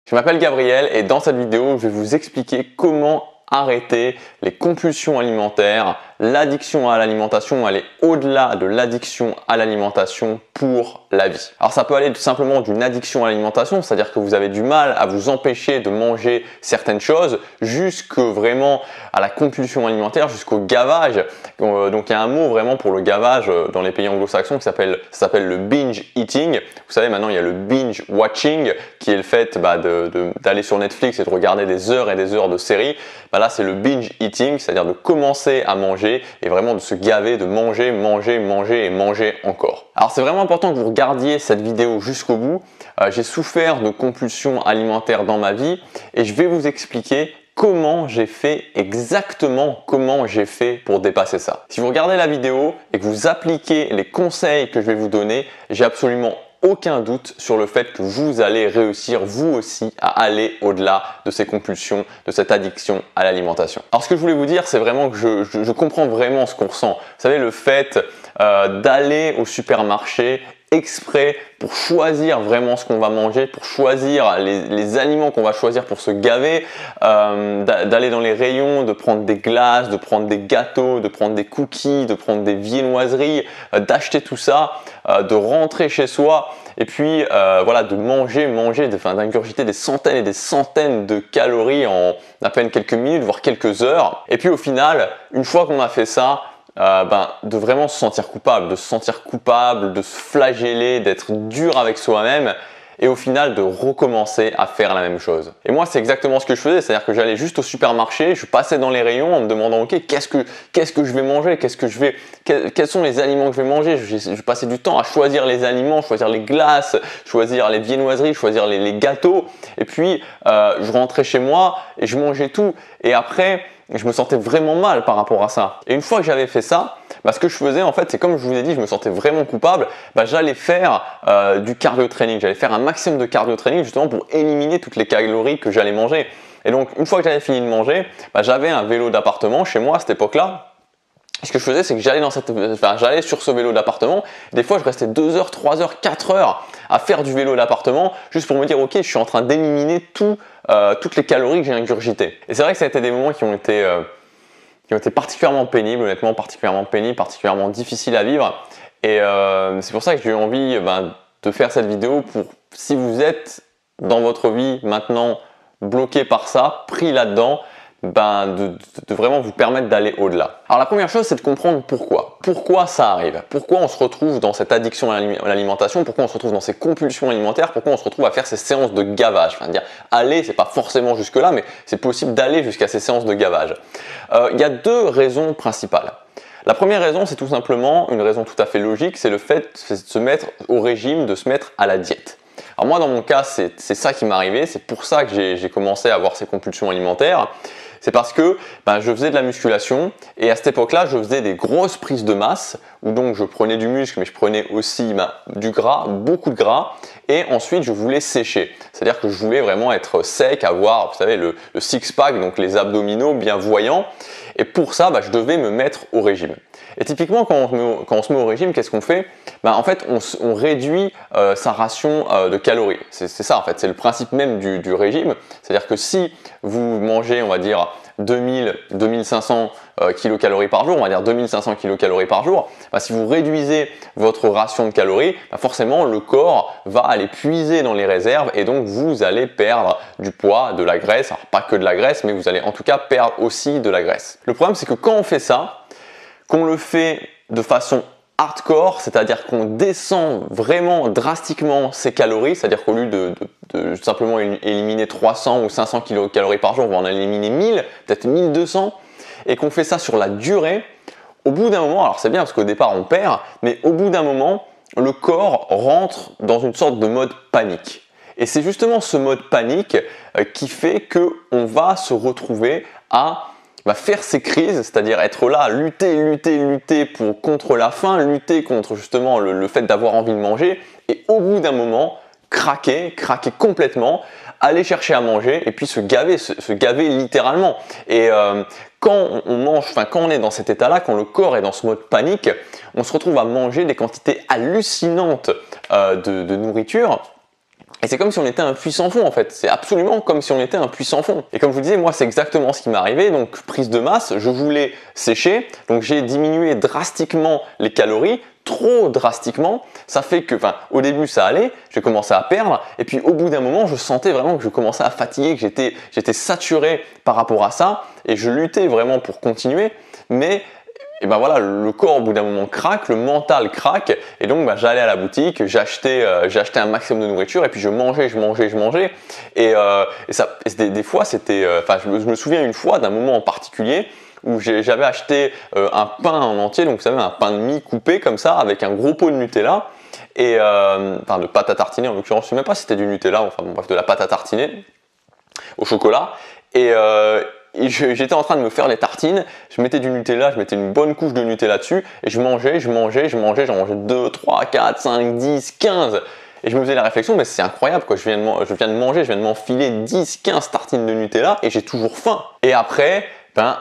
Je m'appelle Gabriel et dans cette vidéo, je vais vous expliquer comment arrêter les compulsions alimentaires, l'addiction à l'alimentation, aller au-delà de l'addiction à l'alimentation pour la vie. Alors ça peut aller tout simplement d'une addiction à l'alimentation, c'est-à-dire que vous avez du mal à vous empêcher de manger certaines choses, jusque vraiment à la compulsion alimentaire, jusqu'au gavage. Donc il y a un mot vraiment pour le gavage dans les pays anglo-saxons qui s'appelle le binge eating. Vous savez, maintenant il y a le binge watching qui est le fait d'aller sur Netflix et de regarder des heures et des heures de séries. Là c'est le binge eating, c'est-à-dire de commencer à manger et vraiment de se gaver, de manger, manger, manger et manger encore. Alors c'est vraiment important que vous regardiez cette vidéo jusqu'au bout. J'ai souffert de compulsions alimentaires dans ma vie et je vais vous expliquer comment j'ai fait, exactement comment j'ai fait pour dépasser ça. Si vous regardez la vidéo et que vous appliquez les conseils que je vais vous donner, j'ai absolument aucun doute sur le fait que vous allez réussir vous aussi à aller au-delà de ces compulsions, de cette addiction à l'alimentation. Alors ce que je voulais vous dire, c'est vraiment que je comprends vraiment ce qu'on ressent. Vous savez, le fait d'aller au supermarché exprès pour choisir vraiment ce qu'on va manger, pour choisir les aliments qu'on va choisir pour se gaver, d'aller dans les rayons, de prendre des glaces, de prendre des gâteaux, de prendre des cookies, de prendre des viennoiseries, d'acheter tout ça, de rentrer chez soi et puis voilà, de manger, d'ingurgiter des centaines et des centaines de calories en à peine quelques minutes, voire quelques heures. Et puis au final, une fois qu'on a fait ça, de vraiment se sentir coupable, de se flageller, d'être dur avec soi-même et au final de recommencer à faire la même chose. Et moi c'est exactement ce que je faisais, c'est-à-dire que j'allais juste au supermarché, je passais dans les rayons en me demandant ok, qu'est-ce que je vais manger, quels sont les aliments que je vais manger. Je passais du temps à choisir les aliments, choisir les glaces, choisir les viennoiseries, choisir les gâteaux et puis je rentrais chez moi et je mangeais tout et après je me sentais vraiment mal par rapport à ça. Et une fois que j'avais fait ça, ce que je faisais en fait, c'est comme je vous ai dit, je me sentais vraiment coupable, j'allais faire du cardio training, j'allais faire un maximum de cardio training justement pour éliminer toutes les calories que j'allais manger. Et donc une fois que j'avais fini de manger, j'avais un vélo d'appartement chez moi à cette époque-là. Ce que je faisais, c'est que j'allais sur ce vélo d'appartement. Des fois, je restais 2 heures, 3 heures, 4 heures à faire du vélo d'appartement juste pour me dire ok, je suis en train d'éliminer toutes les calories que j'ai ingurgitées. Et c'est vrai que ça a été des moments qui ont été particulièrement pénibles, honnêtement, particulièrement difficiles à vivre. Et c'est pour ça que j'ai eu envie de faire cette vidéo pour, si vous êtes dans votre vie maintenant bloqué par ça, pris là-dedans, de vraiment vous permettre d'aller au-delà. Alors la première chose, c'est de comprendre pourquoi ça arrive, pourquoi on se retrouve dans cette addiction à l'alimentation, pourquoi on se retrouve dans ces compulsions alimentaires, pourquoi on se retrouve à faire ces séances de gavage. Aller, c'est pas forcément jusque là, mais c'est possible d'aller jusqu'à ces séances de gavage. Il y a 2 raisons principales. La première raison, c'est tout simplement une raison tout à fait logique, c'est le fait de se mettre au régime, de se mettre à la diète. Alors moi, dans mon cas, c'est ça qui m'est arrivé, c'est pour ça que j'ai commencé à avoir ces compulsions alimentaires. C'est parce que je faisais de la musculation et à cette époque-là, je faisais des grosses prises de masse où donc je prenais du muscle mais je prenais aussi du gras, beaucoup de gras et ensuite je voulais sécher. C'est-à-dire que je voulais vraiment être sec, avoir, vous savez, le six-pack, donc les abdominaux bien voyants et pour ça, je devais me mettre au régime. Et typiquement, quand on se met au régime, qu'est-ce qu'on fait ? En fait, on réduit sa ration de calories. C'est ça, en fait, c'est le principe même du régime. C'est-à-dire que si vous mangez, on va dire, 2000-2500 kilocalories par jour, on va dire 2500 kilocalories par jour, si vous réduisez votre ration de calories, forcément le corps va aller puiser dans les réserves et donc vous allez perdre du poids, de la graisse, alors pas que de la graisse, mais vous allez en tout cas perdre aussi de la graisse. Le problème, c'est que quand on fait ça, qu'on le fait de façon hardcore, c'est-à-dire qu'on descend vraiment drastiquement ses calories, c'est-à-dire qu'au lieu de simplement éliminer 300 ou 500 kilocalories par jour, on va en éliminer 1000, peut-être 1200, et qu'on fait ça sur la durée, au bout d'un moment, alors c'est bien parce qu'au départ on perd, mais au bout d'un moment, le corps rentre dans une sorte de mode panique. Et c'est justement ce mode panique qui fait qu'on va se retrouver à faire ces crises, c'est-à-dire être là, lutter contre la faim, lutter contre justement le fait d'avoir envie de manger et au bout d'un moment, craquer complètement, aller chercher à manger et puis se gaver littéralement. Et quand on mange, quand on est dans cet état-là, quand le corps est dans ce mode panique, on se retrouve à manger des quantités hallucinantes de nourriture. Et c'est comme si on était un puits sans fond en fait, c'est absolument comme si on était un puits sans fond. Et comme je vous disais, moi c'est exactement ce qui m'est arrivé, donc prise de masse, je voulais sécher, donc j'ai diminué drastiquement les calories, trop drastiquement, ça fait que, au début ça allait, j'ai commencé à perdre, et puis au bout d'un moment je sentais vraiment que je commençais à fatiguer, que j'étais saturé par rapport à ça, et je luttais vraiment pour continuer, mais et ben voilà, le corps au bout d'un moment craque, le mental craque, et donc j'allais à la boutique, j'achetais un maximum de nourriture, et puis je mangeais, et des fois c'était, je me souviens une fois d'un moment en particulier où j'avais acheté un pain en entier, donc vous savez un pain de mie coupé comme ça, avec un gros pot de Nutella, et de pâte à tartiner en l'occurrence, je ne sais même pas si c'était du Nutella, bref de la pâte à tartiner au chocolat, et j'étais en train de me faire les tartines, je mettais du Nutella, je mettais une bonne couche de Nutella dessus, et je mangeais, j'en mangeais 2, 3, 4, 5, 10, 15, et je me faisais la réflexion, mais c'est incroyable quoi, je viens de manger, je viens de m'enfiler 10, 15 tartines de Nutella, et j'ai toujours faim. Et après,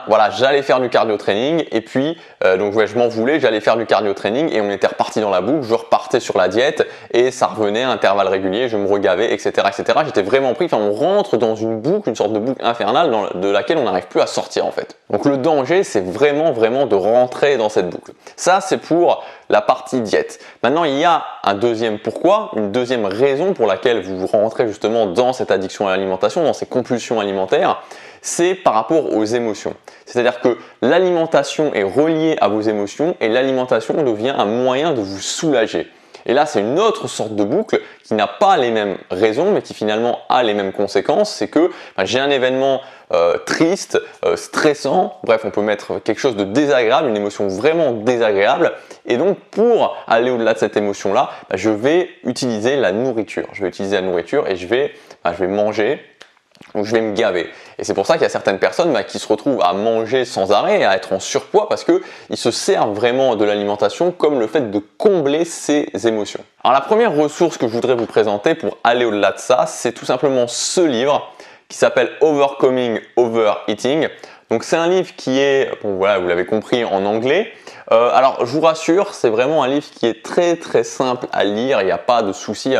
voilà, j'allais faire du cardio training, et puis je m'en voulais, j'allais faire du cardio training, et on était reparti dans la boucle, je repartais sur la diète, et ça revenait à intervalles réguliers, je me regavais, etc., etc. J'étais vraiment pris, on rentre dans une boucle, une sorte de boucle infernale de laquelle on n'arrive plus à sortir en fait. Donc le danger, c'est vraiment de rentrer dans cette boucle. Ça, c'est pour la partie diète. Maintenant, il y a un deuxième pourquoi, une deuxième raison pour laquelle vous rentrez justement dans cette addiction à l'alimentation, dans ces compulsions alimentaires, c'est par rapport aux émotions. C'est-à-dire que l'alimentation est reliée à vos émotions et l'alimentation devient un moyen de vous soulager. Et là, c'est une autre sorte de boucle qui n'a pas les mêmes raisons, mais qui finalement a les mêmes conséquences. C'est que j'ai un événement triste, stressant, bref, on peut mettre quelque chose de désagréable, une émotion vraiment désagréable. Et donc, pour aller au-delà de cette émotion-là, je vais utiliser la nourriture. Je vais utiliser la nourriture et je vais manger, ou je vais me gaver. Et c'est pour ça qu'il y a certaines personnes qui se retrouvent à manger sans arrêt et à être en surpoids parce qu'ils se servent vraiment de l'alimentation comme le fait de combler ses émotions. Alors la première ressource que je voudrais vous présenter pour aller au-delà de ça, c'est tout simplement ce livre qui s'appelle Overcoming Overeating. Donc c'est un livre qui est, vous l'avez compris, en anglais. Alors je vous rassure, c'est vraiment un livre qui est très simple à lire, il n'y a pas de souci,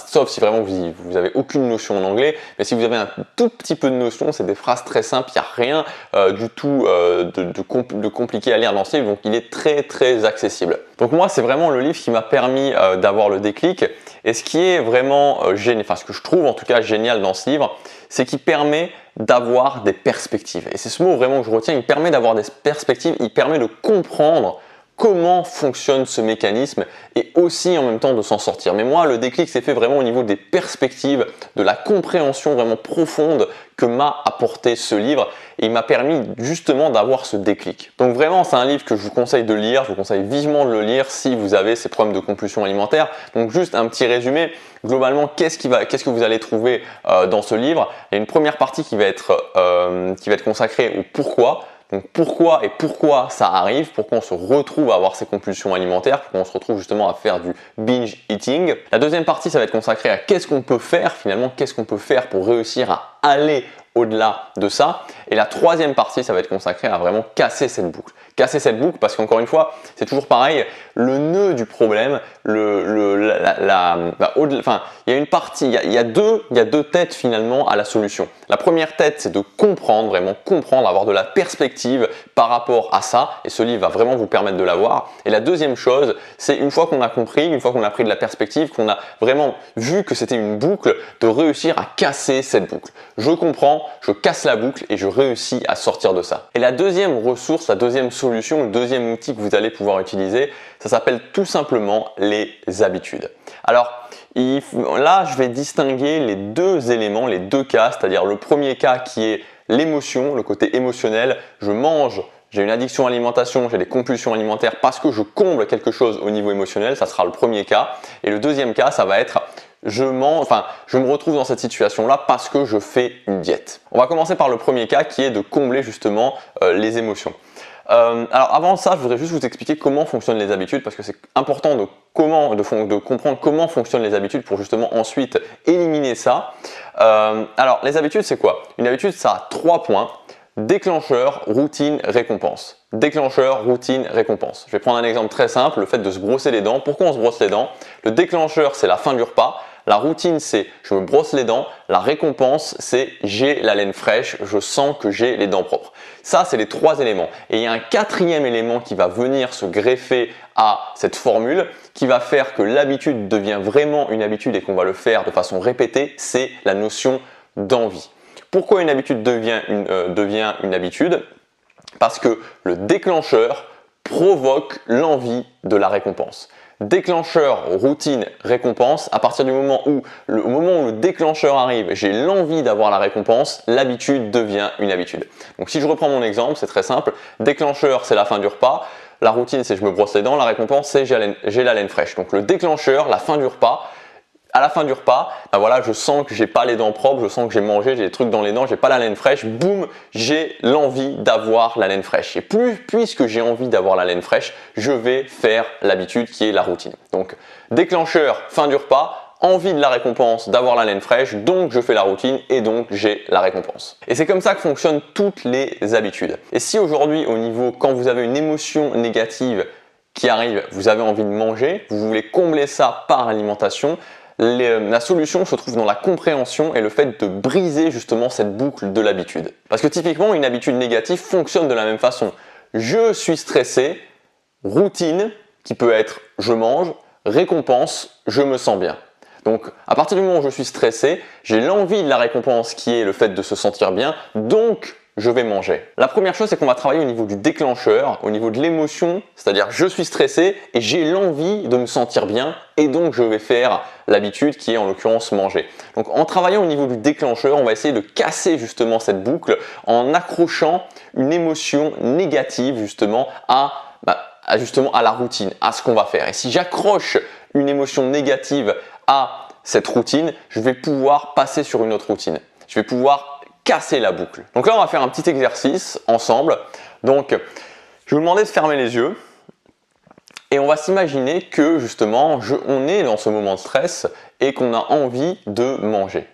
sauf si vraiment vous avez aucune notion en anglais, mais si vous avez un tout petit peu de notion, c'est des phrases très simples, il n'y a rien du tout de compliqué à lire dans ce livre, donc il est très accessible. Donc moi c'est vraiment le livre qui m'a permis d'avoir le déclic, et ce qui est vraiment génial, ce que je trouve en tout cas génial dans ce livre, c'est qu'il permet d'avoir des perspectives. Et c'est ce mot vraiment que je retiens, il permet d'avoir des perspectives, il permet de comprendre comment fonctionne ce mécanisme et aussi en même temps de s'en sortir. Mais moi, le déclic s'est fait vraiment au niveau des perspectives, de la compréhension vraiment profonde que m'a apporté ce livre et il m'a permis justement d'avoir ce déclic. Donc vraiment, c'est un livre que je vous conseille de lire, je vous conseille vivement de le lire si vous avez ces problèmes de compulsion alimentaire. Donc juste un petit résumé, globalement, qu'est-ce que vous allez trouver dans ce livre? Il y a une première partie qui va être consacrée au pourquoi. Donc pourquoi ça arrive, pourquoi on se retrouve à avoir ces compulsions alimentaires, pourquoi on se retrouve justement à faire du binge eating. La deuxième partie, ça va être consacré à qu'est-ce qu'on peut faire finalement, qu'est-ce qu'on peut faire pour réussir à aller au-delà de ça. Et la troisième partie, ça va être consacré à vraiment casser cette boucle. Casser cette boucle parce qu'encore une fois, c'est toujours pareil, le nœud du problème, il y a une partie, il y a deux têtes finalement à la solution. La première tête, c'est de comprendre, vraiment comprendre, avoir de la perspective par rapport à ça, et ce livre va vraiment vous permettre de l'avoir. Et la deuxième chose, c'est une fois qu'on a compris, une fois qu'on a pris de la perspective, qu'on a vraiment vu que c'était une boucle, de réussir à casser cette boucle. Je comprends, je casse la boucle et je réussis à sortir de ça. Et la deuxième ressource, la deuxième solution, le deuxième outil que vous allez pouvoir utiliser, ça s'appelle tout simplement les habitudes. Alors, là, je vais distinguer les deux éléments, les deux cas, c'est-à-dire le premier cas qui est l'émotion, le côté émotionnel. Je mange, j'ai une addiction à l'alimentation, j'ai des compulsions alimentaires parce que je comble quelque chose au niveau émotionnel, ça sera le premier cas. Et le deuxième cas, ça va être je me retrouve dans cette situation-là parce que je fais une diète. On va commencer par le premier cas qui est de combler justement les émotions. Alors avant ça, je voudrais juste vous expliquer comment fonctionnent les habitudes parce que c'est important de comprendre comment fonctionnent les habitudes pour justement ensuite éliminer ça. Alors les habitudes, c'est quoi? Une habitude, ça a 3 points. Déclencheur, routine, récompense. Déclencheur, routine, récompense. Je vais prendre un exemple très simple, le fait de se brosser les dents. Pourquoi on se brosse les dents? Le déclencheur, c'est la fin du repas. La routine, c'est je me brosse les dents. La récompense, c'est j'ai la laine fraîche, je sens que j'ai les dents propres. Ça, c'est les 3 éléments. Et il y a un 4e élément qui va venir se greffer à cette formule, qui va faire que l'habitude devient vraiment une habitude et qu'on va le faire de façon répétée, c'est la notion d'envie. Pourquoi une habitude devient une habitude? Parce que le déclencheur provoque l'envie de la récompense. Déclencheur, routine, récompense, à partir du moment où le déclencheur arrive, j'ai l'envie d'avoir la récompense, l'habitude devient une habitude. Donc si je reprends mon exemple, c'est très simple. Déclencheur, c'est la fin du repas. La routine, c'est je me brosse les dents. La récompense, c'est j'ai la laine fraîche. Donc le déclencheur, la fin du repas. À la fin du repas, ben voilà, je sens que j'ai pas les dents propres, je sens que j'ai mangé, j'ai des trucs dans les dents, j'ai pas la laine fraîche, boum, j'ai l'envie d'avoir la laine fraîche. Et puisque j'ai envie d'avoir la laine fraîche, je vais faire l'habitude qui est la routine. Donc déclencheur, fin du repas, envie de la récompense, d'avoir la laine fraîche, donc je fais la routine et donc j'ai la récompense. Et c'est comme ça que fonctionnent toutes les habitudes. Et si aujourd'hui au niveau, quand vous avez une émotion négative qui arrive, vous avez envie de manger, vous voulez combler ça par alimentation, la solution se trouve dans la compréhension et le fait de briser justement cette boucle de l'habitude. Parce que typiquement, une habitude négative fonctionne de la même façon. Je suis stressé, routine qui peut être je mange, récompense, je me sens bien. Donc à partir du moment où je suis stressé, j'ai l'envie de la récompense qui est le fait de se sentir bien, donc je vais manger. La première chose, c'est qu'on va travailler au niveau du déclencheur, au niveau de l'émotion, c'est-à-dire je suis stressé et j'ai l'envie de me sentir bien et donc je vais faire l'habitude qui est en l'occurrence manger. Donc en travaillant au niveau du déclencheur, on va essayer de casser justement cette boucle en accrochant une émotion négative justement à la routine, à ce qu'on va faire. Et si j'accroche une émotion négative à cette routine, je vais pouvoir passer sur une autre routine. Je vais pouvoir casser la boucle. Donc là, on va faire un petit exercice ensemble. Donc, je vais vous demander de fermer les yeux et on va s'imaginer que justement, on est dans ce moment de stress et qu'on a envie de manger.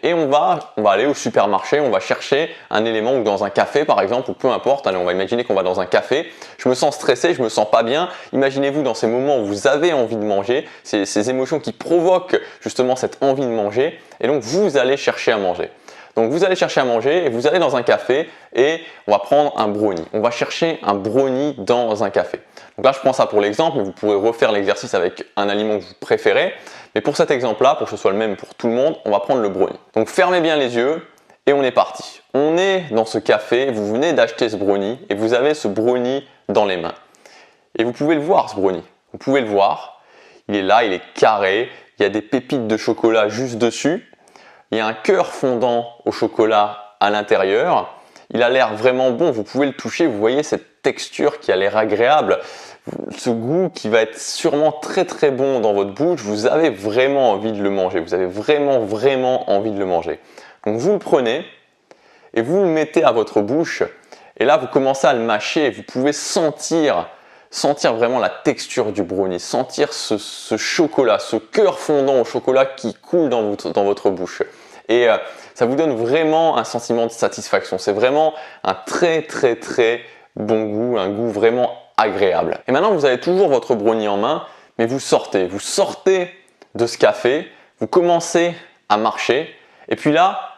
Et on va aller au supermarché, on va chercher un élément ou dans un café par exemple, ou peu importe. Allez, on va imaginer qu'on va dans un café. Je me sens stressé, je me sens pas bien. Imaginez-vous dans ces moments où vous avez envie de manger, ces émotions qui provoquent justement cette envie de manger. Et donc, vous allez chercher à manger. Donc vous allez chercher à manger et vous allez dans un café et on va prendre un brownie. On va chercher un brownie dans un café. Donc là, je prends ça pour l'exemple, mais vous pourrez refaire l'exercice avec un aliment que vous préférez. Mais pour cet exemple-là, pour que ce soit le même pour tout le monde, on va prendre le brownie. Donc fermez bien les yeux et on est parti. On est dans ce café, vous venez d'acheter ce brownie et vous avez ce brownie dans les mains. Et vous pouvez le voir, ce brownie. Vous pouvez le voir. Il est là, il est carré. Il y a des pépites de chocolat juste dessus. Il y a un cœur fondant au chocolat à l'intérieur. Il a l'air vraiment bon, vous pouvez le toucher, vous voyez cette texture qui a l'air agréable, ce goût qui va être sûrement très très bon dans votre bouche, vous avez vraiment envie de le manger, vous avez vraiment envie de le manger. Donc vous le prenez et vous le mettez à votre bouche et là vous commencez à le mâcher, vous pouvez sentir vraiment la texture du brownie, sentir ce chocolat, ce cœur fondant au chocolat qui coule dans votre bouche. Et ça vous donne vraiment un sentiment de satisfaction. C'est vraiment un très bon goût, un goût vraiment agréable. Et maintenant, vous avez toujours votre brownie en main, mais vous sortez de ce café, vous commencez à marcher, et puis là,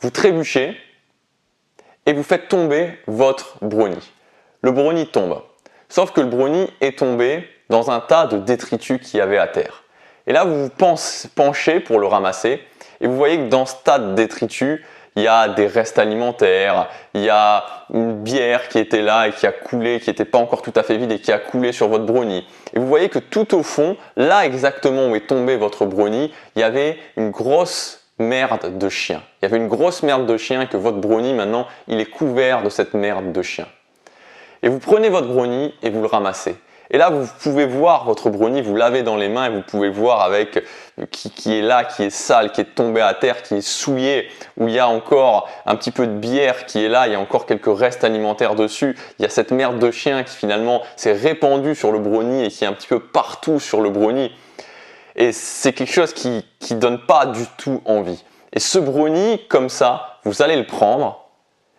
vous trébuchez et vous faites tomber votre brownie. Le brownie tombe. Sauf que le brownie est tombé dans un tas de détritus qu'il y avait à terre. Et là, vous vous penchez pour le ramasser et vous voyez que dans ce tas de détritus, il y a des restes alimentaires, il y a une bière qui était là et qui a coulé, qui n'était pas encore tout à fait vide et qui a coulé sur votre brownie. Et vous voyez que tout au fond, là exactement où est tombé votre brownie, il y avait une grosse merde de chien. Il y avait une grosse merde de chien et que votre brownie maintenant, il est couvert de cette merde de chien. Et vous prenez votre brownie et vous le ramassez. Et là, vous pouvez voir votre brownie, vous l'avez dans les mains et vous pouvez voir avec qui est là, qui est sale, qui est tombé à terre, qui est souillé, où il y a encore un petit peu de bière qui est là, il y a encore quelques restes alimentaires dessus. Il y a cette merde de chien qui finalement s'est répandue sur le brownie et qui est un petit peu partout sur le brownie. Et c'est quelque chose qui donne pas du tout envie. Et ce brownie, comme ça, vous allez le prendre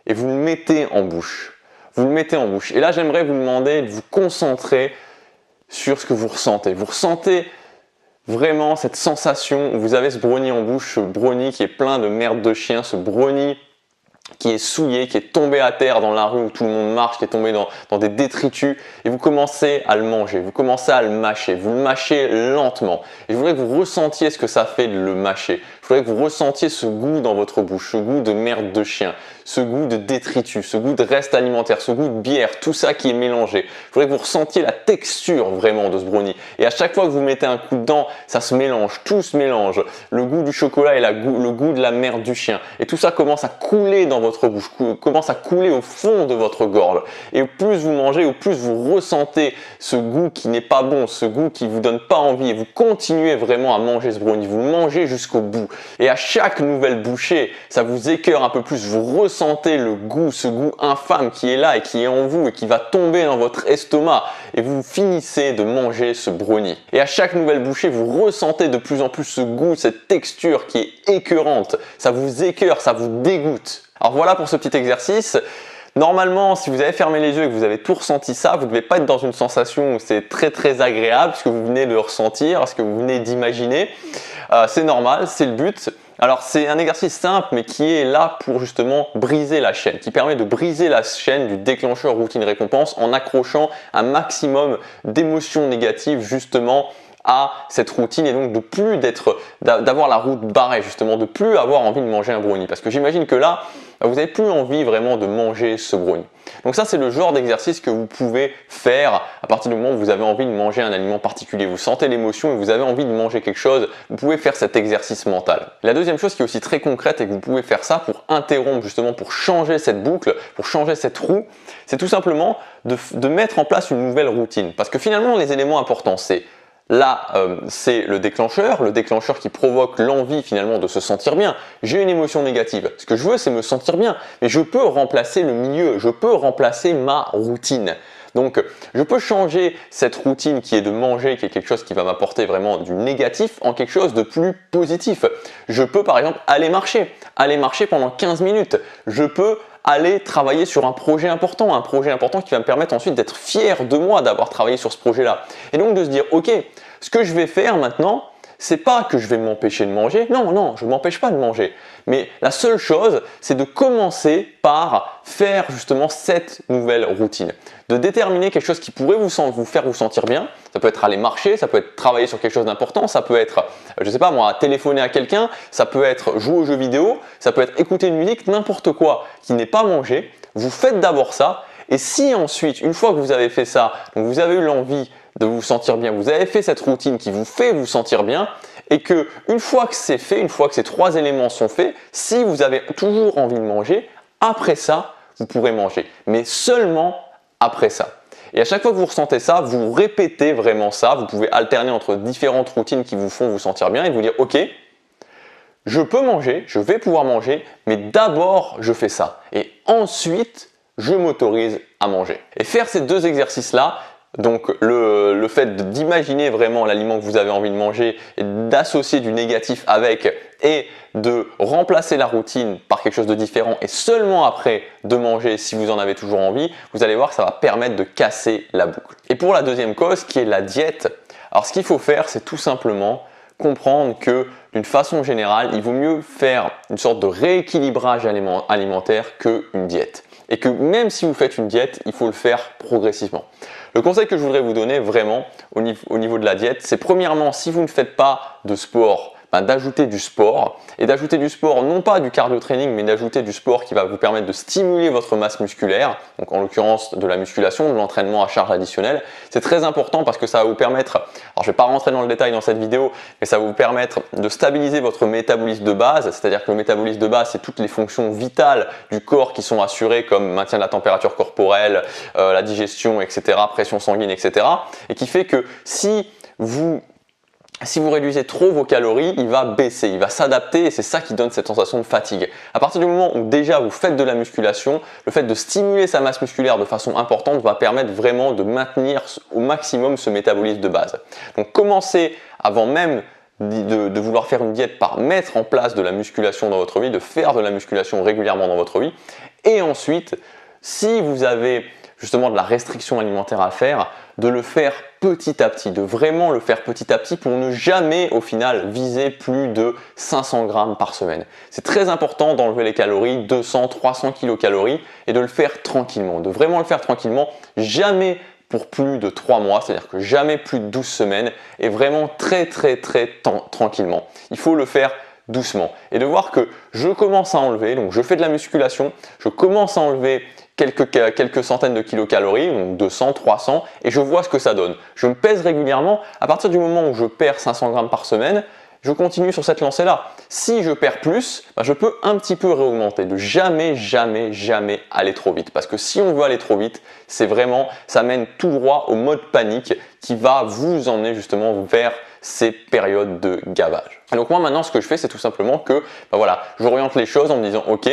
et vous le mettez en bouche. Vous le mettez en bouche. Et là, j'aimerais vous demander de vous concentrer sur ce que vous ressentez. Vous ressentez vraiment cette sensation où vous avez ce brownie en bouche, ce brownie qui est plein de merde de chien, ce brownie qui est souillé, qui est tombé à terre dans la rue où tout le monde marche, qui est tombé dans des détritus, et vous commencez à le manger, vous commencez à le mâcher, vous le mâchez lentement. Et je voudrais que vous ressentiez ce que ça fait de le mâcher. Je voudrais que vous ressentiez ce goût dans votre bouche, ce goût de merde de chien, ce goût de détritus, ce goût de reste alimentaire, ce goût de bière, tout ça qui est mélangé. Je voudrais que vous ressentiez la texture vraiment de ce brownie. Et à chaque fois que vous mettez un coup dedans, ça se mélange, tout se mélange. Le goût du chocolat et le goût de la merde du chien. Et tout ça commence à couler dans votre bouche, commence à couler au fond de votre gorge. Et au plus vous mangez, au plus vous ressentez ce goût qui n'est pas bon, ce goût qui vous donne pas envie. Et vous continuez vraiment à manger ce brownie, vous le mangez jusqu'au bout. Et à chaque nouvelle bouchée, ça vous écœure un peu plus, vous ressentez le goût, ce goût infâme qui est là et qui est en vous et qui va tomber dans votre estomac. Et vous finissez de manger ce brownie. Et à chaque nouvelle bouchée, vous ressentez de plus en plus ce goût, cette texture qui est écœurante. Ça vous écœure, ça vous dégoûte. Alors voilà pour ce petit exercice. Normalement, si vous avez fermé les yeux et que vous avez tout ressenti ça, vous ne devez pas être dans une sensation où c'est très agréable, ce que vous venez de ressentir, ce que vous venez d'imaginer. C'est normal, c'est le but. Alors c'est un exercice simple mais qui est là pour justement briser la chaîne, qui permet de briser la chaîne du déclencheur routine récompense en accrochant un maximum d'émotions négatives justement à cette routine et donc de plus d'avoir la route barrée justement, de plus avoir envie de manger un brownie. Parce que j'imagine que là, vous n'avez plus envie vraiment de manger ce brownie. Donc ça, c'est le genre d'exercice que vous pouvez faire à partir du moment où vous avez envie de manger un aliment particulier. Vous sentez l'émotion et vous avez envie de manger quelque chose, vous pouvez faire cet exercice mental. La deuxième chose qui est aussi très concrète et que vous pouvez faire ça pour interrompre justement, pour changer cette boucle, pour changer cette roue, c'est tout simplement de mettre en place une nouvelle routine. Parce que finalement, les éléments importants, c'est là, c'est le déclencheur qui provoque l'envie finalement de se sentir bien. J'ai une émotion négative. Ce que je veux, c'est me sentir bien. Mais je peux remplacer le milieu, je peux remplacer ma routine. Donc, je peux changer cette routine qui est de manger, qui est quelque chose qui va m'apporter vraiment du négatif, en quelque chose de plus positif. Je peux par exemple aller marcher pendant 15 minutes. Je peux aller travailler sur un projet important qui va me permettre ensuite d'être fier de moi d'avoir travaillé sur ce projet-là. Et donc de se dire, ok, ce que je vais faire maintenant, c'est pas que je vais m'empêcher de manger, non, je m'empêche pas de manger. Mais la seule chose, c'est de commencer par faire justement cette nouvelle routine. De déterminer quelque chose qui pourrait vous faire vous sentir bien. Ça peut être aller marcher, ça peut être travailler sur quelque chose d'important, ça peut être, je sais pas moi, téléphoner à quelqu'un, ça peut être jouer aux jeux vidéo, ça peut être écouter une musique, n'importe quoi qui n'est pas manger. Vous faites d'abord ça. Et si ensuite, une fois que vous avez fait ça, donc vous avez eu l'envie de vous sentir bien, vous avez fait cette routine qui vous fait vous sentir bien, et que une fois que c'est fait, une fois que ces trois éléments sont faits, si vous avez toujours envie de manger, après ça, vous pourrez manger. Mais seulement après ça. Et à chaque fois que vous ressentez ça, vous répétez vraiment ça. Vous pouvez alterner entre différentes routines qui vous font vous sentir bien et vous dire, ok, je peux manger, je vais pouvoir manger, mais d'abord je fais ça. Et ensuite, je m'autorise à manger. Et faire ces deux exercices-là, donc le fait d'imaginer vraiment l'aliment que vous avez envie de manger et d'associer du négatif avec et de remplacer la routine par quelque chose de différent et seulement après de manger si vous en avez toujours envie, vous allez voir que ça va permettre de casser la boucle. Et pour la deuxième cause qui est la diète, alors ce qu'il faut faire c'est tout simplement comprendre que d'une façon générale, il vaut mieux faire une sorte de rééquilibrage alimentaire qu'une diète. Et que même si vous faites une diète, il faut le faire progressivement. Le conseil que je voudrais vous donner vraiment au niveau de la diète, c'est premièrement, si vous ne faites pas de sport, d'ajouter du sport et d'ajouter du sport, non pas du cardio training, mais d'ajouter du sport qui va vous permettre de stimuler votre masse musculaire, donc en l'occurrence de la musculation, de l'entraînement à charge additionnelle. C'est très important parce que ça va vous permettre, alors je ne vais pas rentrer dans le détail dans cette vidéo, mais ça va vous permettre de stabiliser votre métabolisme de base, c'est-à-dire que le métabolisme de base, c'est toutes les fonctions vitales du corps qui sont assurées comme maintien de la température corporelle, la digestion, etc., pression sanguine, etc. Et qui fait que si vous réduisez trop vos calories, il va baisser, il va s'adapter et c'est ça qui donne cette sensation de fatigue. À partir du moment où déjà vous faites de la musculation, le fait de stimuler sa masse musculaire de façon importante va permettre vraiment de maintenir au maximum ce métabolisme de base. Donc commencez avant même de vouloir faire une diète par mettre en place de la musculation dans votre vie, de faire de la musculation régulièrement dans votre vie. Et ensuite, si vous avez justement de la restriction alimentaire à faire, de le faire petit à petit, de vraiment le faire petit à petit pour ne jamais au final viser plus de 500 grammes par semaine. C'est très important d'enlever les calories, 200, 300 kilocalories et de le faire tranquillement, de vraiment le faire tranquillement, jamais pour plus de 3 mois, c'est-à-dire que jamais plus de 12 semaines et vraiment très tranquillement. Il faut le faire doucement et de voir que je commence à enlever, donc je fais de la musculation, je commence à enlever quelques centaines de kilocalories, donc 200, 300 et je vois ce que ça donne. Je me pèse régulièrement, à partir du moment où je perds 500 grammes par semaine, je continue sur cette lancée-là. Si je perds plus, je peux un petit peu réaugmenter, de jamais aller trop vite. Parce que si on veut aller trop vite, c'est vraiment, ça mène tout droit au mode panique qui va vous emmener justement vers ces périodes de gavage. Et donc moi maintenant, ce que je fais, c'est tout simplement que, voilà, j'oriente les choses en me disant, ok,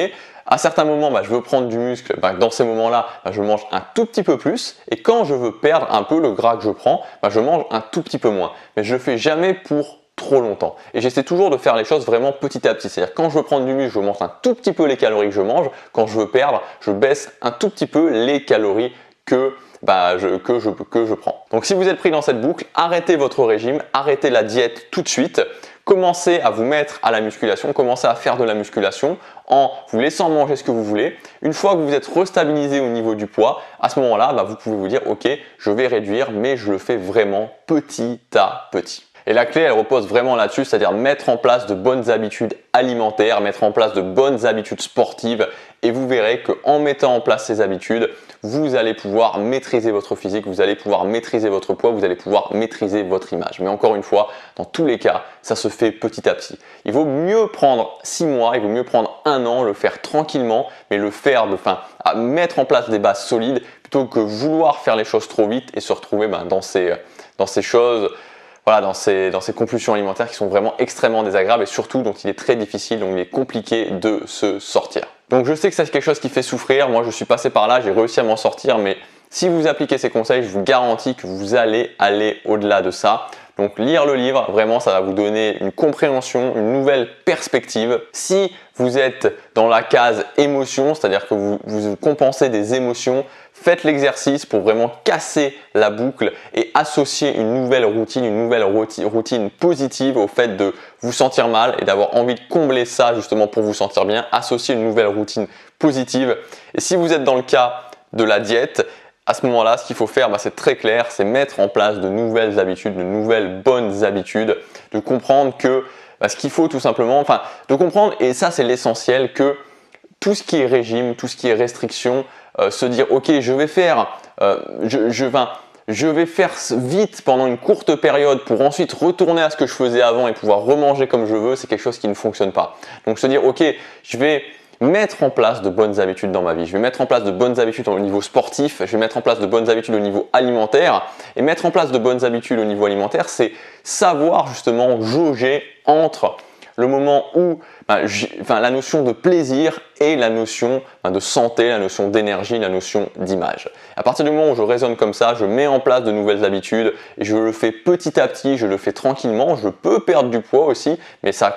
à certains moments, je veux prendre du muscle, dans ces moments-là, je mange un tout petit peu plus et quand je veux perdre un peu le gras que je prends, je mange un tout petit peu moins. Mais je le fais jamais pour trop longtemps. Et j'essaie toujours de faire les choses vraiment petit à petit. C'est-à-dire quand je veux prendre du muscle, je monte un tout petit peu les calories que je mange. Quand je veux perdre, je baisse un tout petit peu les calories que je prends. Donc si vous êtes pris dans cette boucle, arrêtez votre régime, arrêtez la diète tout de suite. Commencez à vous mettre à la musculation, commencez à faire de la musculation en vous laissant manger ce que vous voulez. Une fois que vous êtes restabilisé au niveau du poids, à ce moment-là, vous pouvez vous dire ok, je vais réduire, mais je le fais vraiment petit à petit. Et la clé, elle repose vraiment là-dessus, c'est-à-dire mettre en place de bonnes habitudes alimentaires, mettre en place de bonnes habitudes sportives et vous verrez qu'en mettant en place ces habitudes, vous allez pouvoir maîtriser votre physique, vous allez pouvoir maîtriser votre poids, vous allez pouvoir maîtriser votre image. Mais encore une fois, dans tous les cas, ça se fait petit à petit. Il vaut mieux prendre 6 mois, il vaut mieux prendre 1 an, le faire tranquillement, mais le faire à mettre en place des bases solides plutôt que vouloir faire les choses trop vite et se retrouver dans ces choses. Voilà, dans ces compulsions alimentaires qui sont vraiment extrêmement désagréables et surtout dont il est très difficile, donc il est compliqué de se sortir. Donc je sais que c'est quelque chose qui fait souffrir, moi je suis passé par là, j'ai réussi à m'en sortir, mais si vous appliquez ces conseils, je vous garantis que vous allez aller au-delà de ça. Donc lire le livre, vraiment ça va vous donner une compréhension, une nouvelle perspective. Si vous êtes dans la case émotion, c'est-à-dire que vous compensez des émotions, faites l'exercice pour vraiment casser la boucle et associer une nouvelle routine positive au fait de vous sentir mal et d'avoir envie de combler ça justement pour vous sentir bien. Associer une nouvelle routine positive. Et si vous êtes dans le cas de la diète, à ce moment-là, ce qu'il faut faire, c'est très clair, c'est mettre en place de nouvelles habitudes, de nouvelles bonnes habitudes, de comprendre que ce qu'il faut tout simplement, de comprendre, et ça c'est l'essentiel, que tout ce qui est régime, tout ce qui est restriction, se dire ok, je vais faire vite pendant une courte période pour ensuite retourner à ce que je faisais avant et pouvoir remanger comme je veux, c'est quelque chose qui ne fonctionne pas. Donc se dire ok, je vais mettre en place de bonnes habitudes dans ma vie, je vais mettre en place de bonnes habitudes au niveau sportif, je vais mettre en place de bonnes habitudes au niveau alimentaire et mettre en place de bonnes habitudes au niveau alimentaire, c'est savoir justement jauger entre le moment où la notion de plaisir et la notion de santé, la notion d'énergie, la notion d'image. À partir du moment où je raisonne comme ça, je mets en place de nouvelles habitudes et je le fais petit à petit, je le fais tranquillement, je peux perdre du poids aussi, mais ça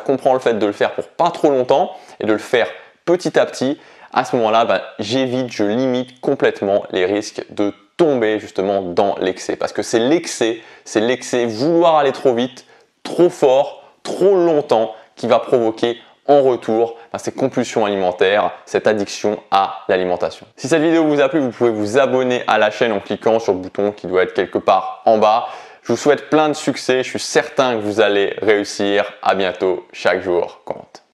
comprend le fait de le faire pour pas trop longtemps et de le faire petit à petit. À ce moment-là, je limite complètement les risques de tomber justement dans l'excès. Parce que c'est l'excès, vouloir aller trop vite, trop fort, trop longtemps qui va provoquer en retour ces compulsions alimentaires, cette addiction à l'alimentation. Si cette vidéo vous a plu, vous pouvez vous abonner à la chaîne en cliquant sur le bouton qui doit être quelque part en bas. Je vous souhaite plein de succès, je suis certain que vous allez réussir. À bientôt, chaque jour compte.